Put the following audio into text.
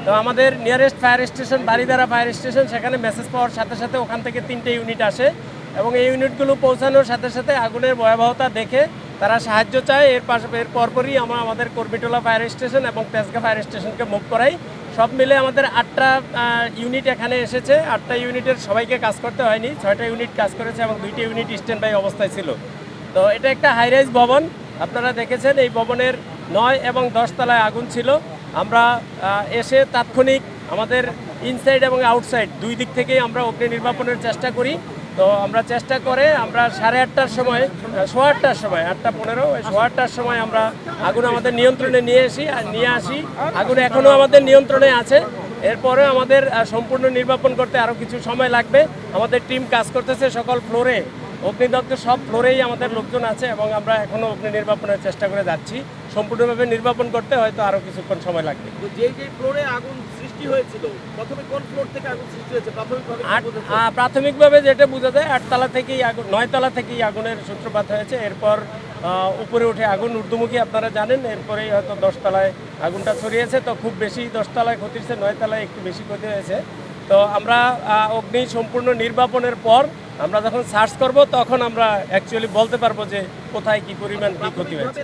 তো আমাদের nearest fire station Baridhara fire station, সেখানে মেসেজ পাওয়ার সাথে সাথে ওখান থেকে 3টে ইউনিট আসে এবং এই ইউনিটগুলো পৌঁছানোর সাথে সাথে আগুনের ভয়াবহতা দেখে তারা সাহায্য চায়। এর পরপরই আমরা আমাদের কর্মীটোলা ফায়ার স্টেশন এবং তেজগাঁ ফায়ার স্টেশনকে মুভ করাই। সব মিলে আমাদের 8টা ইউনিট এখানে এসেছে। 8টা ইউনিটের সবাইকে কাজ করতে হয়নি, 6টা ইউনিট কাজ করেছে এবং 2টি ইউনিট স্ট্যান্ড বাই অবস্থায় ছিল। তো এটা একটা হাইরাইজ ভবন, আপনারা দেখেছেন এই ভবনের 9 এবং 10 তলায় আগুন ছিল। আমরা এসে তাৎক্ষণিক আমাদের ইনসাইড এবং আউটসাইড দুই দিক থেকেই আমরা অগ্নি নির্বাপনের চেষ্টা করি। তো আমরা চেষ্টা করে আমরা 8:30টার সময়, 8:15টার সময়, 8:15 ওই 8:15টার সময় আমরা আগুন আমাদের নিয়ন্ত্রণে নিয়ে আসি। আগুন এখনও আমাদের নিয়ন্ত্রণে আছে। এরপরে আমাদের সম্পূর্ণ নির্বাপন করতে আরও কিছু সময় লাগবে। আমাদের টিম কাজ করতেছে সকল ফ্লোরে, অগ্নিদগ্ধ সব ফ্লোরেই আমাদের লোকজন আছে এবং আমরা এখনও অগ্নি নির্বাপনের চেষ্টা করে যাচ্ছি। সম্পূর্ণভাবে নির্বাপন করতে হয়তো আরও কিছুক্ষণ সময় লাগবে। তো যেই ফ্লোরে আগুন সৃষ্টি হয়েছিল, প্রথমে কোন ফ্লোর থেকে আগুন সৃষ্টি হয়েছে প্রাথমিকভাবে যেটা বোঝা যায় 8 তলা থেকেই আগুন, 9 তলা থেকেই আগুনের সূত্রপাত হয়েছে। এরপর উপরে উঠে আগুন ঊর্ধ্বমুখী, আপনারা জানেন। এরপরেই হয়তো 10 তলায় আগুনটা ছড়িয়েছে। তো খুব বেশি 10 তলায় ক্ষতি হয়েছে, 9 তলায় একটু বেশি ক্ষতি হয়েছে। তো আমরা অগ্নি সম্পূর্ণ নির্বাপনের পর আমরা যখন সার্চ করব তখন আমরা অ্যাকচুয়ালি বলতে পারবো যে কোথায় কি পরিমাণ কি ক্ষতি হয়েছে।